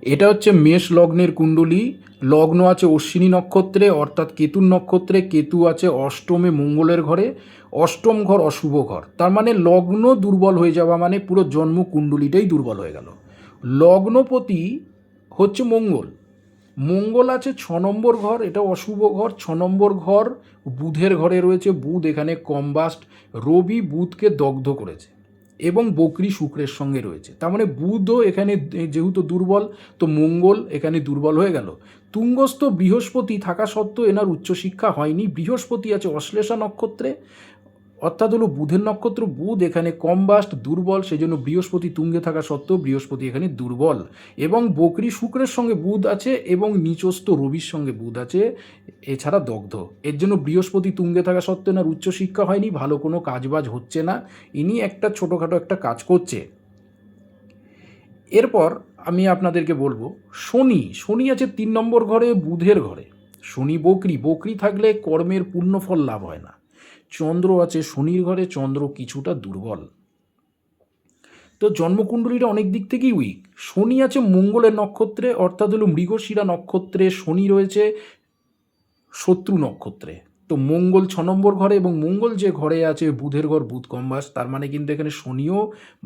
এটা হচ্ছে মেষ লগ্নের কুণ্ডলী। লগ্ন আছে অশ্বিনী নক্ষত্রে অর্থাৎ কেতুর নক্ষত্রে, কেতু আছে অষ্টমে মঙ্গলের ঘরে, অষ্টম ঘর অশুভ ঘর। তার মানে লগ্ন দুর্বল হয়ে যাওয়া মানে পুরো জন্ম কুণ্ডলীটাই দুর্বল হয়ে গেল। লগ্নপতি হচ্ছে মঙ্গল। মঙ্গল আছে 6 নম্বর ঘর, এটা অশুভ ঘর। 6 নম্বর ঘর বুধের ঘরে রয়েছে, বুধ এখানে কম্বাস্ট। রবি বুধকে দগ্ধ করেছে এবং বকরি শুক্রের সঙ্গে রয়েছে। তার মানে বুধও এখানে যেহেতু দুর্বল, তো মঙ্গল এখানে দুর্বল হয়ে গেল। তুঙ্গস্থ বৃহস্পতি থাকা সত্ত্বেও এনার উচ্চশিক্ষা হয়নি। বৃহস্পতি আছে অশ্লেষা নক্ষত্রে, অর্থাৎ হলো বুধের নক্ষত্র। বুধ এখানে কম্বাস্ট, দুর্বল, সেই জন্য বৃহস্পতি তুঙ্গে থাকা সত্ত্বেও বৃহস্পতি এখানে দুর্বল। এবং বকরি শুক্রের সঙ্গে বুধ আছে এবং নিচস্থ রবির সঙ্গে বুধ আছে, এছাড়া দগ্ধ। এর জন্য বৃহস্পতি তুঙ্গে থাকা সত্ত্বেও এনার উচ্চশিক্ষা হয়নি, ভালো কোনো কাজবাজ হচ্ছে না। ইনি একটা ছোটোখাটো একটা কাজ করছে। এরপর আমি আপনাদেরকে বলবো শনি। শনি আছে 3 নম্বর ঘরে বুধের ঘরে। শনি বকরি, বকরি থাকলে কর্মের পূর্ণ ফল লাভ হয় না। চন্দ্র আছে শনির ঘরে, চন্দ্র কিছুটা দুর্বল। তো জন্মকুণ্ডলীটা অনেক দিক থেকেই উইক। শনি আছে মঙ্গলের নক্ষত্রে, অর্থাৎ হলো মৃগশিরা নক্ষত্রে শনি রয়েছে শত্রু নক্ষত্রে। তো মঙ্গল 6 নম্বর ঘরে, এবং মঙ্গল যে ঘরে আছে বুধের ঘর, বুধ কম্বাস, তার মানে কিন্তু এখানে শনিও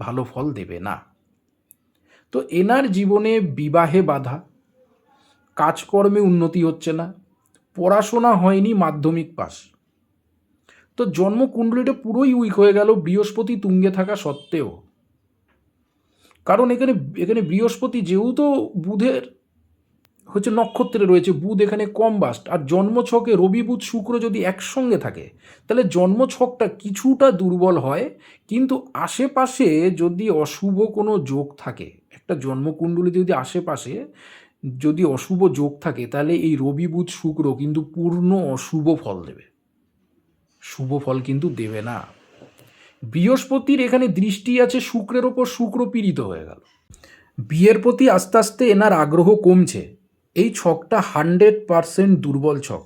ভালো ফল দেবে না। তো এনার জীবনে বিবাহে বাধা, কাজকর্মে উন্নতি হচ্ছে না, পড়াশোনা হয়নি, মাধ্যমিক পাস। তো জন্মকুণ্ডলীটা পুরোই উইক হয়ে গেল বৃহস্পতি তুঙ্গে থাকা সত্ত্বেও। কারণ এখানে এখানে বৃহস্পতি যেহেতু বুধের হচ্ছে নক্ষত্রে রয়েছে, বুধ এখানে কম্বাস্ট, আর জন্মছকে রবি বুধ শুক্র যদি একসঙ্গে থাকে তাহলে জন্মছকটা কিছুটা দুর্বল হয়। কিন্তু আশেপাশে যদি অশুভ কোনো যোগ থাকে, একটা জন্মকুণ্ডলীতে যদি আশেপাশে যদি অশুভ যোগ থাকে, তাহলে এই রবি বুধ শুক্র কিন্তু পূর্ণ অশুভ ফল দেবে, শুভ ফল কিন্তু দেবে না। বৃহস্পতির এখানে দৃষ্টি আছে শুক্রের ওপর, শুক্র পীড়িত হয়ে গেল। বিয়ের প্রতি আস্তে আস্তে এনার আগ্রহ কমছে। এই ছকটা 100% দুর্বল ছক।